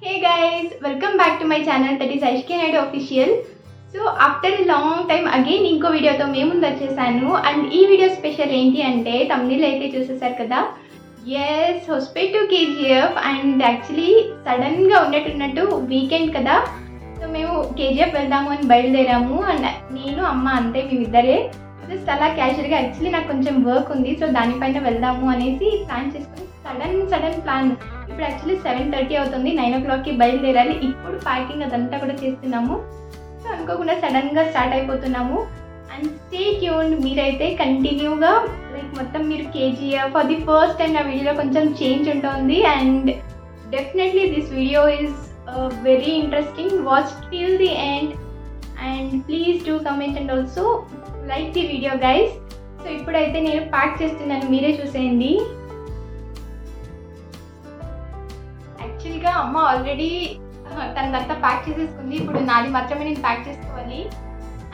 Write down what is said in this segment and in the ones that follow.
Hey guys, welcome back to my channel, that is Aishke Naidu Official. So after a long time again ఇంకో వీడియోతో మేము ముందు వచ్చేసాను. And ఈ video special ఏంటి అంటే తమ్ముళ్ళు అయితే చూసేసారు కదా, yes Hospet to KGF. And actually సడన్గా ఉన్నట్టు వీకెండ్ కదా, సో మేము కేజీఎఫ్ వెళ్దాము అని బయలుదేరాము. అండ్ నేను అమ్మ అంతే, మేమిద్దరే జస్ట్ అలా క్యాజువల్గా. యాక్చువల్లీ నాకు కొంచెం వర్క్ ఉంది, సో దానిపైన వెళ్దాము అనేసి ప్లాన్ చేసుకుని సడన్ ప్లాన్. ఇప్పుడు యాక్చువల్లీ 7:30 అవుతుంది, 9 o'clockకి బయలుదేరాలి. ఇప్పుడు ప్యాకింగ్ అదంతా కూడా చేస్తున్నాము. సో అనుకోకుండా సడన్గా స్టార్ట్ అయిపోతున్నాము. అండ్ స్టే ట్యూన్డ్, మీరైతే కంటిన్యూగా లైక్ మొత్తం మీరు KGF for the first time నా వీడియోలో కొంచెం చేంజ్ ఉంటుంది. And definitely this video is very interesting, watch till the end. And please do comment and also like the video guys. So ఇప్పుడైతే నేను ప్యాక్ చేస్తున్నాను, మీరే చూసేయండి. యాక్చువల్గా అమ్మ ఆల్రెడీ తనదంతా ప్యాక్ చేసేసుకుంది, ఇప్పుడు నాది మాత్రమే నేను ప్యాక్ చేసుకోవాలి.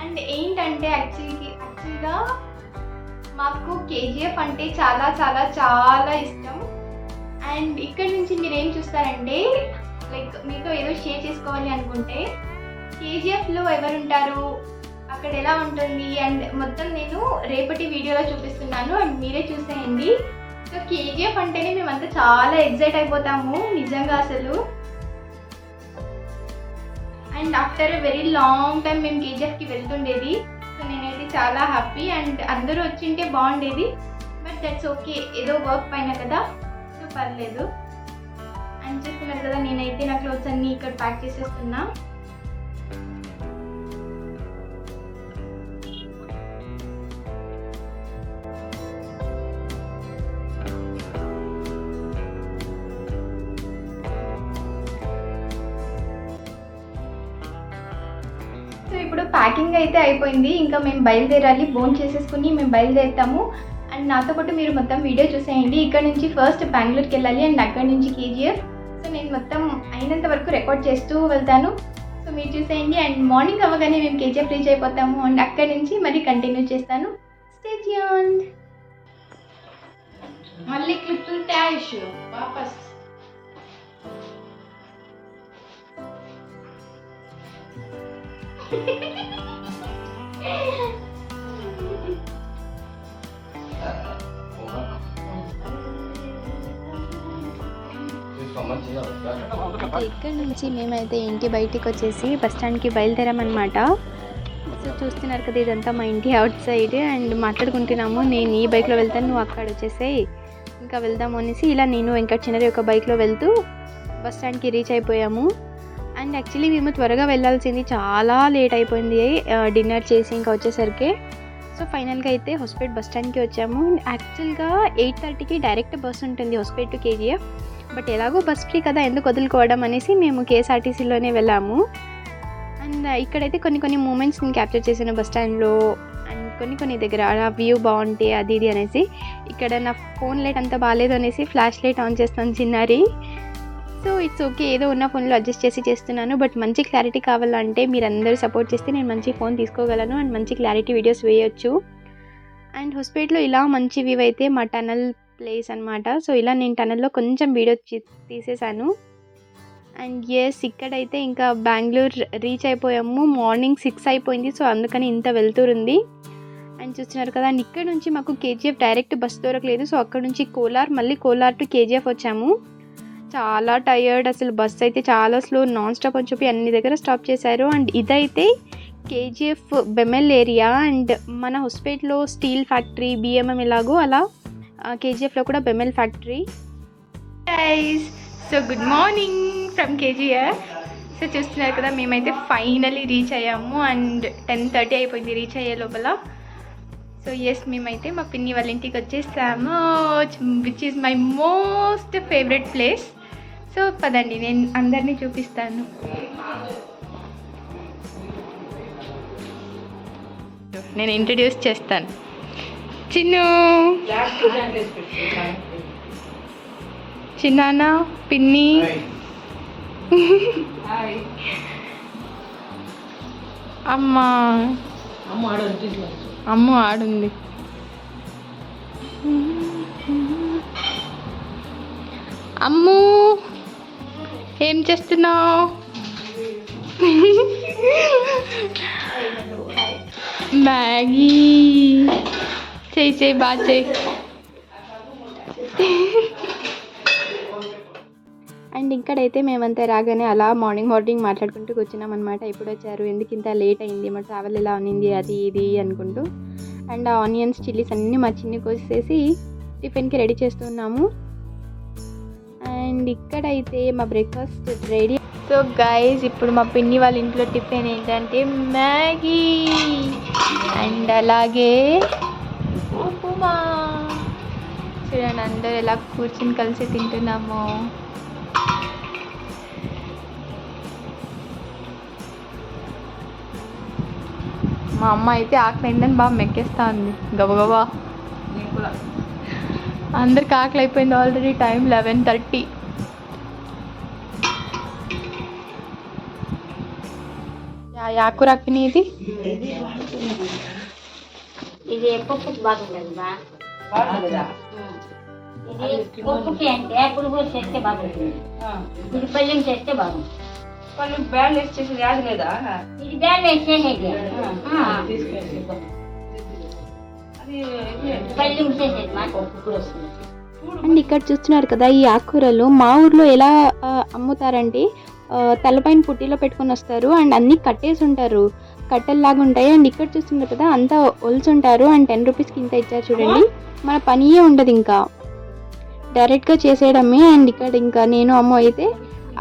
అండ్ ఏంటంటే యాక్చువల్గా మాకు కేజీఎఫ్ అంటే చాలా చాలా చాలా ఇష్టం. అండ్ ఇక్కడ నుంచి మీరు ఏం చూస్తారంటే, లైక్ మీతో ఏదో షేర్ చేసుకోవాలి అనుకుంటే కేజీఎఫ్లో ఎవరుంటారు, అక్కడ ఎలా ఉంటుంది అండ్ మొత్తం నేను రేపటి వీడియోలో చూపిస్తున్నాను. అండ్ మీరే చూసేయండి. సో కేజీఎఫ్ అంటేనే మేమంతా చాలా ఎగ్జైట్ అయిపోతాము నిజంగా అసలు. And after a very long time మేము కేజీఎఫ్కి వెళ్తుండేది. సో నేనైతే చాలా హ్యాపీ. అండ్ అందరూ వచ్చింటే బాగుండేది, బట్ దట్స్ ఓకే, ఏదో వర్క్ పైన కదా, సో పర్లేదు. అండ్ చూస్తున్నారు కదా, నేనైతే నా క్లోత్స్ అన్నీ ఇక్కడ ప్యాక్ చేసేస్తున్నా. సో ఇప్పుడు ప్యాకింగ్ అయితే అయిపోయింది, ఇంకా మేము బయలుదేరాలి. బోన్ చేసేసుకుని మేము బయలుదేరుతాము. అండ్ నాతో పాటు మీరు మొత్తం వీడియో చూసేయండి. ఇక్కడ నుంచి ఫస్ట్ బెంగళూరుకి వెళ్ళాలి అండ్ అక్కడ నుంచి కేజీఎఫ్. సో నేను మొత్తం అయినంత వరకు రికార్డ్ చేస్తూ వెళ్తాను, సో మీరు చూసేయండి. అండ్ మార్నింగ్ అవ్వగానే మేము కేజీఎఫ్ రీచ్ అయిపోతాము. అండ్ అక్కడ నుంచి మరి కంటిన్యూ చేస్తాను. Stay tuned. మళ్ళీ క్లిప్పులు ట్యాష్ వాపస్. ఇక్కడ నుంచి మేమైతే ఇంటి బయటికి వచ్చేసి బస్ స్టాండ్కి బయలుదేరామన్నమాట. సో చూస్తున్నారు కదా, ఇదంతా మా ఇంటి అవుట్ సైడ్. అండ్ మాట్లాడుకుంటున్నాము, నేను ఈ బైక్లో వెళ్తాను, నువ్వు అక్కడ వచ్చేసేయి, ఇంకా వెళ్దాము అనేసి ఇలా నేను వెంకట చిన్నరి ఒక బైక్లో వెళ్తూ బస్ స్టాండ్కి రీచ్ అయిపోయాము. అండ్ యాక్చువల్లీ మేము త్వరగా వెళ్ళాల్సింది, చాలా లేట్ అయిపోయింది డిన్నర్ చేసి ఇంకా వచ్చేసరికి. సో ఫైనల్గా అయితే హొస్పేట్ బస్ స్టాండ్కి వచ్చాము. యాక్చువల్గా 8:30కి డైరెక్ట్ బస్ ఉంటుంది హొస్పేట్ టు కేజీఎఫ్, బట్ ఎలాగో బస్ ఫ్రీ కదా, ఎందుకు వదులుకోవడం అనేసి మేము కేఎస్ఆర్టీసీలోనే వెళ్ళాము. అండ్ ఇక్కడైతే కొన్ని మూమెంట్స్ నేను క్యాప్చర్ చేశాను బస్ స్టాండ్లో. అండ్ కొన్ని దగ్గర ఆ వ్యూ బాగుంటే అది ఇది అనేసి, ఇక్కడ నా ఫోన్ లైట్ అంత బాగాలేదు అనేసి ఫ్లాష్ లైట్ ఆన్ చేస్తాను చిన్నారి. సో ఇట్స్ ఓకే, ఏదో ఉన్న ఫోన్లో అడ్జస్ట్ చేసి చేస్తున్నాను. బట్ మంచి క్లారిటీ కావాలంటే మీరు అందరూ సపోర్ట్ చేస్తే నేను మంచి ఫోన్ తీసుకోగలను అండ్ మంచి క్లారిటీ వీడియోస్ వేయొచ్చు. అండ్ హొస్పేట్లో ఇలా మంచి వ్యూ అయితే మా టనల్ ప్లేస్ అనమాట. సో ఇలా నేను టనల్లో కొంచెం వీడియో తీసేసాను. అండ్ ఎస్, ఇక్కడైతే ఇంకా బెంగళూరు రీచ్ అయిపోయాము. మార్నింగ్ 6 అయిపోయింది, సో అందుకని ఇంత వెళ్తురుంది. అండ్ చూస్తున్నారు కదా, అండ్ ఇక్కడ నుంచి మాకు కేజీఎఫ్ డైరెక్ట్ బస్ దొరకలేదు. సో అక్కడ నుంచి మళ్ళీ కోలార్ టు కేజీఎఫ్ వచ్చాము. చాలా టయర్డ్ అసలు, బస్ అయితే చాలా స్లో, నాన్ స్టాప్ అని చెప్పి అన్ని దగ్గర స్టాప్ చేశారు. అండ్ ఇదైతే కేజీఎఫ్ బెమెల్ ఏరియా. అండ్ మన హొస్పేట్లో స్టీల్ ఫ్యాక్టరీ, బిఎంఎం ఎలాగో అలా కేజీఎఫ్లో కూడా BEML factory. Guys, so good morning from KGF. So చూస్తున్నారు కదా, మేమైతే ఫైనలీ రీచ్ అయ్యాము. అండ్ 10:30 అయిపోయింది రీచ్ అయ్యే లోపల. సో ఎస్, మేమైతే మా పిన్ని వాళ్ళ ఇంటికి వచ్చేసాము, which is my most favourite place. So పదండి, నేను అందరినీ చూపిస్తాను. నేను ఇంట్రడ్యూస్ చేస్తాను. చిన్ను, చిన్నాన్న, పిన్ని, అమ్మ ఆడుంది. అమ్ము ఏం చేస్తున్నావు? మ్యాగీ చేయి బాగా చేయి. అండ్ ఇక్కడైతే మేమంతా రాగానే అలా మార్నింగ్ మాట్లాడుకుంటూ కూర్చున్నాం అనమాట. ఎప్పుడు వచ్చారు, ఎందుకు ఇంత లేట్ అయింది, మా ట్రావెల్ ఎలా ఉన్నింది, అది ఇది అనుకుంటూ. అండ్ ఆ ఆనియన్స్ చిల్లీస్ అన్నీ మా చిన్ని కోసేసి టిఫిన్కి రెడీ చేస్తున్నాము. అండ్ ఇక్కడైతే మా బ్రేక్ఫాస్ట్ రెడీ. సో గైస్, ఇప్పుడు మా పిన్ని వాళ్ళ ఇంట్లో టిఫిన్ ఏంటంటే మ్యాగీ అండ్ అలాగే ఉప్మా. చూడండి అందరూ ఎలా కూర్చుని కలిసి తింటున్నాము. మా అమ్మ అయితే ఆకలి అయిందని బాగా మెక్కేస్తా ఉంది గబగబా. అందరికి ఆకలి అయిపోయింది ఆల్రెడీ. టైం 11:30. ఆకురా పిన్ని ఇది ఇది పప్పుకి బాగుంటుంది బా. ఇది పప్పుకి అంటే పులుగు చేస్తే బాగుంటుంది. ఇది పల్లెం చేస్తే బాగుంటుంది. పళ్ళు బ్యాన్ వేసి చేసేది యాద లేదా? ఇది బ్యాన్ వేసేది పల్లెం చేసేది మా పప్పు కూడా వస్తుంది. అండ్ ఇక్కడ చూస్తున్నారు కదా, ఈ ఆకుకూరలు మా ఊర్లో ఎలా అమ్ముతారంటే తలపైన పుట్టిలో పెట్టుకొని వస్తారు అండ్ అన్నీ కట్టేసి ఉంటారు, కట్టెల్లాగా ఉంటాయి. అండ్ ఇక్కడ చూస్తున్నారు కదా, అంతా ఒలుచుంటారు అండ్ 10 రూపీస్కి ఇంత ఇచ్చారు చూడండి. మన పనియే ఉండదు, ఇంకా డైరెక్ట్గా చేసేయడమే. అండ్ ఇక్కడ ఇంకా నేను అమ్మ అయితే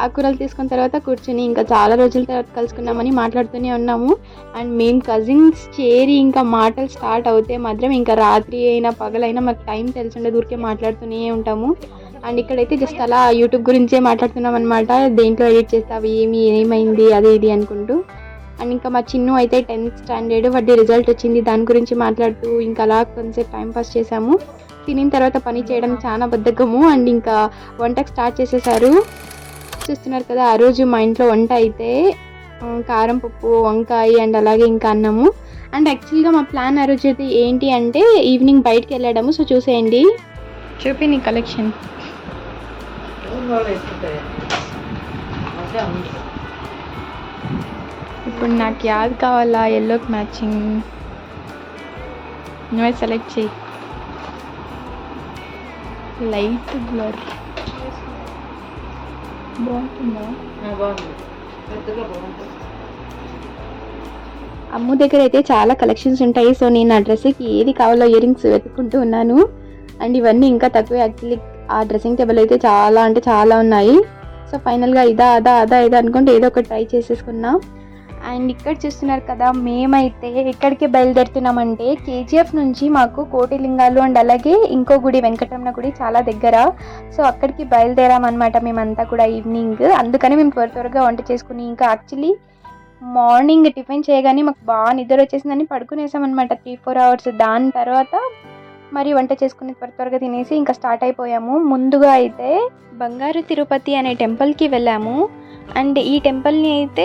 ఆకుకూరలు తీసుకున్న తర్వాత కూర్చుని ఇంకా చాలా రోజుల తర్వాత కలుసుకున్నామని మాట్లాడుతూనే ఉన్నాము. అండ్ మేము కజిన్స్ చేరి ఇంకా మాటలు స్టార్ట్ అవుతే మాత్రం ఇంకా రాత్రి అయినా పగలైనా మాకు టైం తెలిసి ఉండదు, ఊరికే మాట్లాడుతూనే ఉంటాము. అండ్ ఇక్కడైతే జస్ట్ అలా యూట్యూబ్ గురించే మాట్లాడుతున్నాం అనమాట. దేంట్లో ఎడిట్ చేస్తావు, ఏమైంది అది ఇది అనుకుంటూ. అండ్ ఇంకా మా చిన్ను అయితే 10th స్టాండర్డ్ వాడి రిజల్ట్ వచ్చింది, దాని గురించి మాట్లాడుతూ ఇంకా అలా కొంచెం టైం పాస్ చేసాము. తినిన తర్వాత పని చేయడం చాలా బద్ధకము. అండ్ ఇంకా వంటకు స్టార్ట్ చేసేసారు. చూస్తున్నారు కదా, ఆ రోజు మా ఇంట్లో వంట అయితే కారం పప్పు, వంకాయ అండ్ అలాగే ఇంకా అన్నము. అండ్ యాక్చువల్గా మా ప్లాన్ ఆ రోజు అయితే ఏంటి అంటే ఈవినింగ్ బయటకు వెళ్ళడము. సో చూసేయండి, చూపి నీ కలెక్షన్. ఇప్పుడు నాకు యాద్ కావాలా, ఎల్లోకి మ్యాచింగ్ నువ్వే సెలెక్ట్ చేయి. లైట్ బ్లర్ బాగుంటుందా? బాగుంది, పెద్దగా బాగుంటుంది. అమ్ము దగ్గర అయితే చాలా కలెక్షన్స్ ఉంటాయి. సో నేను ఆ డ్రెస్కి ఏది కావాలో ఇయర్ రింగ్స్ వెతుక్కుంటూ ఉన్నాను. అండ్ ఇవన్నీ ఇంకా తక్కువే. యాక్చువల్లీ ఆ డ్రెస్సింగ్ టేబుల్ అయితే చాలా అంటే చాలా ఉన్నాయి. సో ఫైనల్గా ఇదా అనుకుంటే ఏదో ఒకటి ట్రై చేసేసుకున్నా. అండ్ ఇక్కడ చూస్తున్నారు కదా, మేమైతే ఎక్కడికి బయలుదేరుతున్నామంటే కేజీఎఫ్ నుంచి మాకు కోటిలింగాలు అండ్ అలాగే ఇంకో గుడి వెంకటరమణ గుడి చాలా దగ్గర. సో అక్కడికి బయలుదేరామన్నమాట మేమంతా కూడా ఈవినింగ్. అందుకని మేము త్వరగా వంట చేసుకుని ఇంకా యాక్చువల్లీ మార్నింగ్ టిఫిన్ చేయగానే మాకు బాగా నిద్ర వచ్చేసిందని పడుకునేసామన్నమాట 3-4 అవర్స్. దాని తర్వాత మరి వంట చేసుకుని త్వరగా తినేసి ఇంకా స్టార్ట్ అయిపోయాము. ముందుగా అయితే బంగారు తిరుపతి అనే టెంపుల్కి వెళ్ళాము. అండ్ ఈ టెంపుల్ని అయితే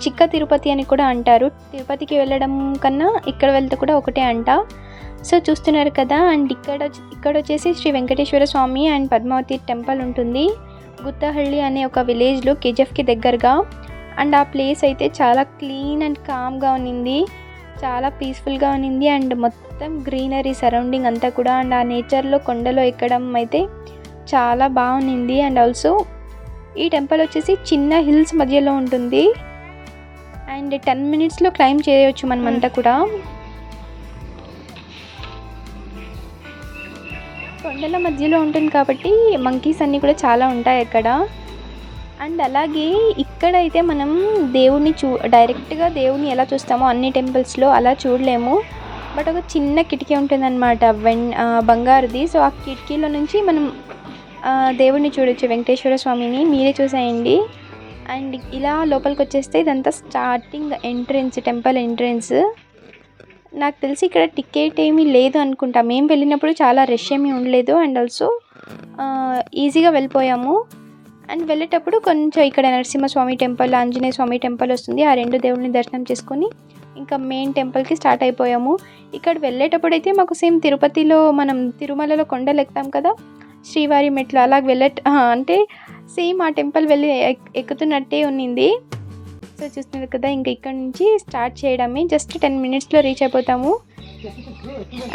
చిక్క తిరుపతి అని కూడా అంటారు. తిరుపతికి వెళ్ళడం కన్నా ఇక్కడ వెళ్తే కూడా ఒకటే అంట. సో చూస్తున్నారు కదా, అండ్ ఇక్కడ వచ్చేసి శ్రీ వెంకటేశ్వర స్వామి అండ్ పద్మావతి టెంపుల్ ఉంటుంది. గుత్తహళ్ళి అనే ఒక విలేజ్లో కేజీఎఫ్కి దగ్గరగా. అండ్ ఆ ప్లేస్ అయితే చాలా క్లీన్ అండ్ కామ్గా ఉన్నింది, చాలా పీస్ఫుల్గా ఉన్నింది. అండ్ మొత్తం గ్రీనరీ సరౌండింగ్ అంతా కూడా. అండ్ ఆ నేచర్లో కొండలో ఎక్కడం అయితే చాలా బాగుంది. అండ్ ఆల్సో ఈ టెంపుల్ వచ్చేసి చిన్న హిల్స్ మధ్యలో ఉంటుంది. అండ్ 10 minutesలో క్లైమ్ చేయవచ్చు మనమంతా కూడా. కొండల మధ్యలో ఉంటుంది కాబట్టి మంకీస్ అన్నీ కూడా చాలా ఉంటాయి అక్కడ. అండ్ అలాగే ఇక్కడైతే మనం దేవుణ్ణి డైరెక్ట్గా దేవుణ్ణి ఎలా చూస్తామో అన్ని టెంపుల్స్లో అలా చూడలేము. బట్ ఒక చిన్న కిటికీ ఉంటుందన్నమాట బంగారుది. సో ఆ కిటికీలో నుంచి మనం దేవుణ్ణి చూడొచ్చు, వెంకటేశ్వర స్వామిని. మీరే చూసేయండి. అండ్ ఇలా లోపలికి వచ్చేస్తే ఇదంతా స్టార్టింగ్ ఎంట్రెన్స్, టెంపుల్ ఎంట్రెన్స్. నాకు తెలిసి ఇక్కడ టికెట్ ఏమీ లేదు అనుకుంటా. మేము వెళ్ళినప్పుడు చాలా రష్ ఏమీ ఉండలేదు. అండ్ ఆల్సో ఈజీగా వెళ్ళిపోయాము. అండ్ వెళ్ళేటప్పుడు కొంచెం ఇక్కడ నరసింహస్వామి టెంపుల్, ఆంజనేయ స్వామి టెంపుల్ వస్తుంది. ఆ 2 దేవుళ్ళని దర్శనం చేసుకొని ఇంకా మెయిన్ టెంపుల్కి స్టార్ట్ అయిపోయాము. ఇక్కడ వెళ్ళేటప్పుడు అయితే మాకు సేమ్ తిరుపతిలో మనం తిరుమలలో కొండలు ఎక్కుతాం కదా, శ్రీవారి మెట్లు అలా అంటే సేమ్ ఆ టెంపుల్ వెళ్ళి ఎక్కుతున్నట్టే ఉన్నింది. సో చూస్తున్నారు కదా, ఇంకా ఇక్కడ నుంచి స్టార్ట్ చేయడమే. జస్ట్ 10 minutesలో రీచ్ అయిపోతాము.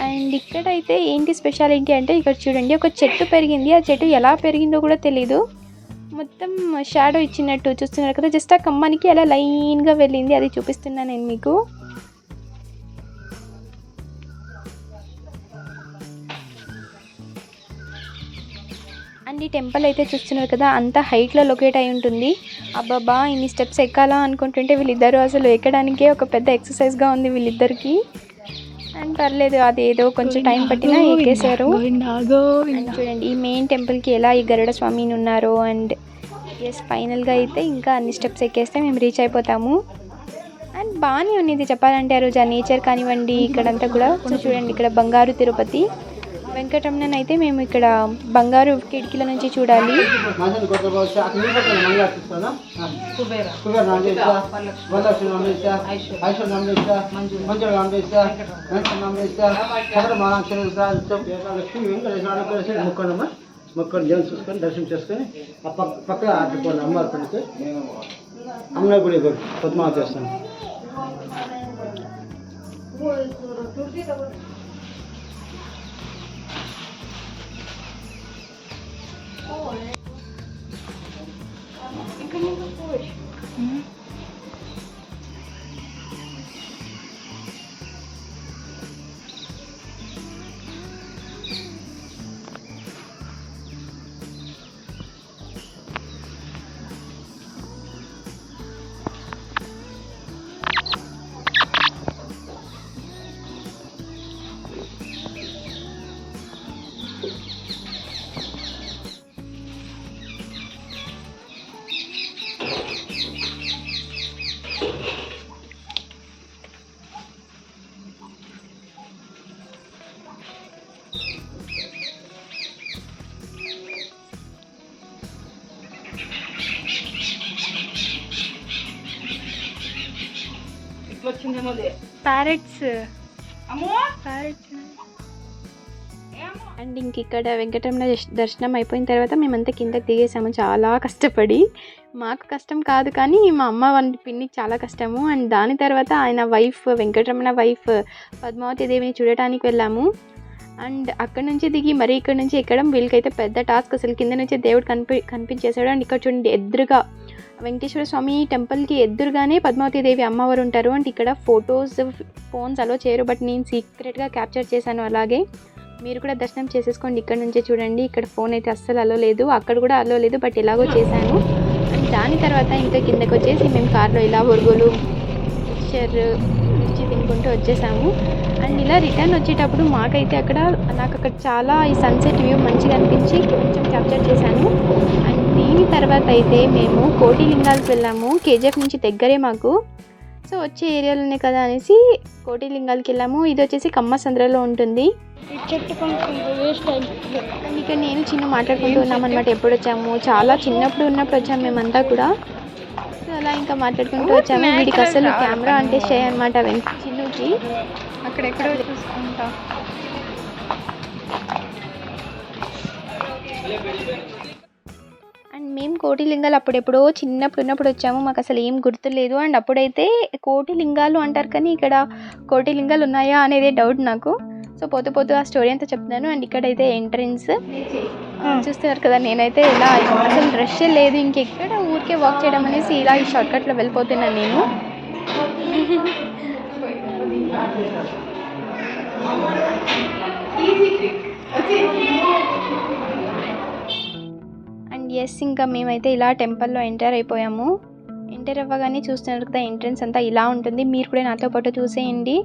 అండ్ ఇక్కడైతే ఏంటి స్పెషాలిటీ అంటే ఇక్కడ చూడండి, ఒక చెట్టు పెరిగింది. ఆ చెట్టు ఎలా పెరిగిందో కూడా తెలీదు, మొత్తం షాడో ఇచ్చినట్టు చూస్తున్నారు కదా. జస్ట్ ఆ కమ్మానికి అలా లైన్గా వెళ్ళింది, అది చూపిస్తున్నాను నేను మీకు. అండ్ ఈ టెంపుల్ అయితే చూస్తున్నారు కదా, అంత హైట్లో లొకేట్ అయి ఉంటుంది. అబ్బాబా ఇన్ని స్టెప్స్ ఎక్కాలా అనుకుంటుంటే వీళ్ళిద్దరూ అసలు ఎక్కడానికే ఒక పెద్ద ఎక్సర్సైజ్గా ఉంది వీళ్ళిద్దరికి. అండ్ పర్లేదు, అది ఏదో కొంచెం టైం పట్టినా ఎక్కేశారు. అండ్ చూడండి ఈ మెయిన్ టెంపుల్కి ఎలా ఈ గరుడ స్వామిని ఉన్నారో. అండ్ ఎస్, ఫైనల్గా అయితే ఇంకా అన్ని స్టెప్స్ ఎక్కేస్తే మేము రీచ్ అయిపోతాము. అండ్ బాగానే ఉన్నది చెప్పాలంటే ఆ రోజు ఆ నేచర్ కానివ్వండి, ఇక్కడంతా కూడా. సో చూడండి ఇక్కడ బంగారు తిరుపతి వెంకటరమణన్ అయితే మేము ఇక్కడ బంగారు కిటికీల నుంచి చూడాలి. మొక్కలు జనం చూసుకొని దర్శనం చేసుకొని ఆ పక్కన ఆడుకోండి. అమ్మవారి పనికి అమ్మవారి గుడి పద్మావతి చేస్తాను. వచ్చిందేమో ప్యారెట్స్. అమ్మో ప్యారెట్స్. అండ్ ఇంక ఇక్కడ వెంకటరమణ దర్శనం అయిపోయిన తర్వాత మేమంతా కిందకి దిగేసాము చాలా కష్టపడి. మాకు కష్టం కాదు కానీ మా అమ్మ వాళ్ళ పిన్నికి చాలా కష్టము. అండ్ దాని తర్వాత ఆయన వైఫ్ వెంకటరమణ వైఫ్ పద్మావతి దేవిని చూడటానికి వెళ్ళాము. అండ్ అక్కడ నుంచి దిగి మరీ ఇక్కడ నుంచి ఎక్కడం వీళ్ళకైతే పెద్ద టాస్క్. అసలు కింద నుంచి దేవుడు కనిపించేశాడు. అండ్ ఇక్కడ చూడండి ఎదురుగా వెంకటేశ్వర స్వామి టెంపుల్కి ఎదురుగానే పద్మావతి దేవి అమ్మవారు ఉంటారు. అంటే ఇక్కడ ఫోన్స్ అలో చేయరు, బట్ నేను సీక్రెట్గా క్యాప్చర్ చేశాను. అలాగే మీరు కూడా దర్శనం చేసేసుకోండి. ఇక్కడ నుంచే చూడండి, ఇక్కడ ఫోన్ అయితే అస్సలు అలో లేదు, అక్కడ కూడా అలో లేదు, బట్ ఎలాగో చేశాను. అండ్ దాని తర్వాత ఇంకా కిందకి వచ్చేసి మేము కార్లో ఇలా ఒరుగులు మిక్చర్ మిర్చి తినుకుంటూ వచ్చేసాము. అండ్ ఇలా రిటర్న్ వచ్చేటప్పుడు నాకు అక్కడ చాలా ఈ సన్సెట్ వ్యూ మంచిగా అనిపించి కొంచెం క్యాప్చర్ చేశాను. అండ్ దీని తర్వాత అయితే మేము కోటిలింగాలకు వెళ్ళాము. కేజీఎఫ్ నుంచి దగ్గరే మాకు. సో వచ్చే ఏరియాలోనే కదా అనేసి కోటిలింగాలకి వెళ్ళాము. ఇది వచ్చేసి కమ్మసంద్రలో ఉంటుంది. ఇక్కడ నేను చిన్న మాట్లాడుకుంటూ ఉన్నాం అనమాట. ఎప్పుడు వచ్చాము, చాలా చిన్నప్పుడు ఉన్నప్పుడు వచ్చాము మేమంతా కూడా. సో అలా ఇంకా మాట్లాడుకుంటూ వచ్చాము. వీడికి అసలు కెమెరా అంటే షే అనమాట చిన్నుకి. అక్కడెక్కడో చూసుకుంటా. అండ్ మేము కోటిలింగాలు అప్పుడెప్పుడో చిన్నప్పుడు ఉన్నప్పుడు వచ్చాము, మాకు అసలు ఏం గుర్తులేదు. అండ్ అప్పుడైతే కోటిలింగాలు అంటారు కానీ ఇక్కడ కోటిలింగాలు ఉన్నాయా అనేది డౌట్ నాకు. సో పోతూ ఆ స్టోరీ అంతా చెప్తున్నాను. అండ్ ఇక్కడైతే ఎంట్రన్స్ చూస్తున్నారు కదా. నేనైతే ఇలా అసలు రష్ లేదు, ఇంకెక్కడ ఊరికే వాక్ చేయడం అనేసి ఇలా ఈ షార్ట్కట్లో వెళ్ళిపోతున్నాను నేను. అండ్ ఎస్, ఇంకా మేమైతే ఇలా టెంపుల్లో ఎంటర్ అయిపోయాము. ఎంటర్ అవ్వగానే చూస్తున్నారు కదా ఎంట్రన్స్ అంతా ఇలా ఉంటుంది. మీరు కూడా నాతో పాటు చూసేయండి.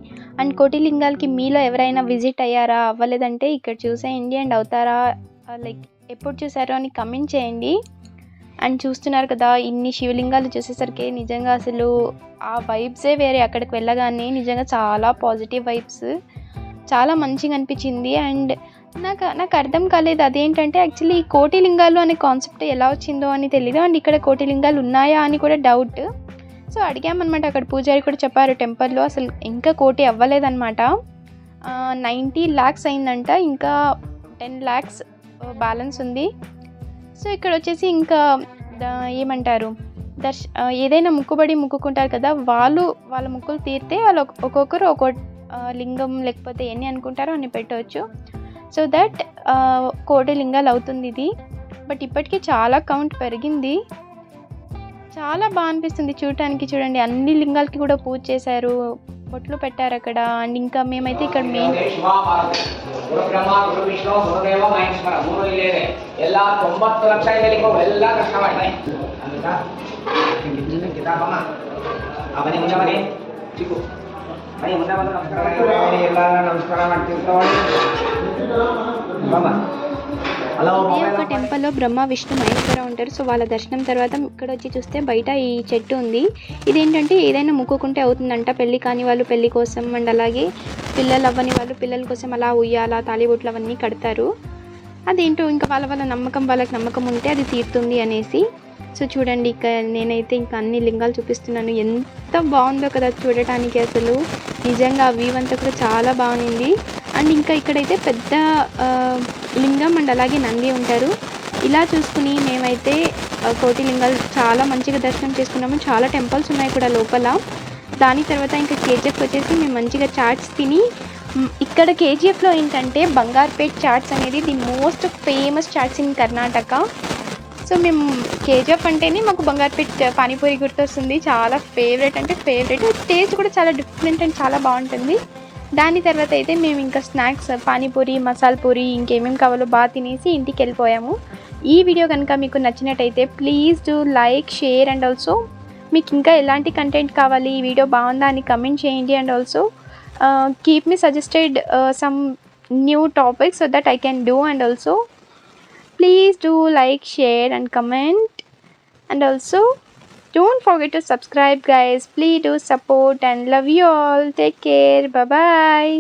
అండ్ కోటిలింగాలకి మీలో ఎవరైనా విజిట్ అయ్యారా, అవ్వలేదంటే ఇక్కడ చూసేయండి. అండ్ అవుతారా, లైక్ ఎప్పుడు చూసారో అని కమెంట్ చేయండి. అండ్ చూస్తున్నారు కదా ఇన్ని శివలింగాలు చూసేసరికి నిజంగా అసలు ఆ వైబ్సే వేరే. అక్కడికి వెళ్ళగానే నిజంగా చాలా పాజిటివ్ వైబ్స్, చాలా మంచిగా అనిపించింది. అండ్ నాకు అర్థం కాలేదు అదేంటంటే యాక్చువల్లీ కోటిలింగాలు అనే కాన్సెప్ట్ ఎలా వచ్చిందో అని తెలీదు. అండ్ ఇక్కడ కోటిలింగాలు ఉన్నాయా అని కూడా డౌట్. సో అడిగామన్నమాట. అక్కడ పూజారి కూడా చెప్పారు టెంపుల్లో అసలు ఇంకా కోటి అవ్వలేదన్నమాట. 90 lakhs అయిందంట, ఇంకా 10 lakhs బ్యాలెన్స్ ఉంది. సో ఇక్కడ వచ్చేసి ఇంకా ఏమంటారు ఏదైనా ముక్కుబడి ముక్కుకుంటారు కదా, వాళ్ళ ముక్కులు తీరితే వాళ్ళు ఒక్కొక్కరు ఒక్కో లింగం లేకపోతే ఎన్ని అనుకుంటారో అన్ని పెట్టవచ్చు. సో దట్ 1 లింగాలు అవుతుంది ఇది. బట్ ఇప్పటికీ చాలా కౌంట్ పెరిగింది. చాలా బాగా అనిపిస్తుంది చూడటానికి. చూడండి, అన్ని లింగాలకి కూడా పూజ చేశారు, బొట్లు పెట్టారు అక్కడ. అండ్ ఇంకా మేమైతే ఇక్కడ మెయిన్ ಎಲ್ಲ 90 ಲಕ್ಷ ಇದೆಲ್ಲಿಗೋ ಎಲ್ಲ ಕಷ್ಟ ಮಾಡ್ತಾರೆ ಅವನೇ ಮುಂದೆ ಮನೆ ಚಿಕ್ಕು ಮನೆ ಮುಂದೆ ಬಂದು ನಮಸ್ಕಾರ ಎಲ್ಲ ನಮಸ್ಕಾರ ಮಾಡ್ತಿರ್ತಾವೆ ఇదే ఒక టెంపుల్లో బ్రహ్మ విష్ణు మహేశ్వర ఉంటారు. సో వాళ్ళ దర్శనం తర్వాత ఇక్కడ వచ్చి చూస్తే బయట ఈ చెట్టు ఉంది. ఇదేంటంటే ఏదైనా మొక్కుకుంటే అవుతుందంట. పెళ్ళి కాని వాళ్ళు పెళ్ళి కోసం, అండ్ అలాగే పిల్లలు అవ్వని వాళ్ళు పిల్లల కోసం అలా ఉయ్యాల తాళిబొట్లు అవన్నీ కడతారు. అదేంటో ఇంకా వాళ్ళకి నమ్మకం ఉంటే అది తీరుతుంది అనేసి. సో చూడండి, ఇక్కడ నేనైతే ఇంకా అన్ని లింగాలు చూపిస్తున్నాను. ఎంత బాగుందో కదా చూడటానికి. అసలు నిజంగా ఆ వ్యూ అంతా కూడా చాలా బాగుంది. అండ్ ఇంకా ఇక్కడైతే పెద్ద లింగం అండ్ అలాగే నంది ఉంటారు. ఇలా చూసుకుని మేమైతే 1 లింగాలు చాలా మంచిగా దర్శనం చేసుకున్నాము. చాలా టెంపుల్స్ ఉన్నాయి కూడా లోపల. దాని తర్వాత ఇంకా కేజీఎఫ్ వచ్చేసి మేము మంచిగా చాట్స్ తిని, ఇక్కడ కేజీఎఫ్లో ఏంటంటే బంగార్పేట్ చాట్స్ అనేది the most famous chats in Karnataka. So మేము కేజీఎఫ్ అంటేనే మాకు బంగార్పేట్ పానీపూరి గుర్తొస్తుంది. చాలా ఫేవరెట్ అంటే ఫేవరెట్. టేస్ట్ కూడా చాలా డిఫరెంట్ అండ్ చాలా బాగుంటుంది. దాని తర్వాత అయితే మేము ఇంకా స్నాక్స్ పానీపూరి, మసాలా పూరి, ఇంకేమేమి కావాలో బాగా తినేసి ఇంటికి వెళ్ళిపోయాము. ఈ వీడియో కనుక మీకు నచ్చినట్టయితే please do like, share and also మీకు ఇంకా ఎలాంటి కంటెంట్ కావాలి, ఈ వీడియో బాగుందా అని కమెంట్ చేయండి. And also keep me suggested some new topics so that I can do. And also please do like, share and comment, and also don't forget to subscribe guys. Please do support and love you all. Take care. Bye bye.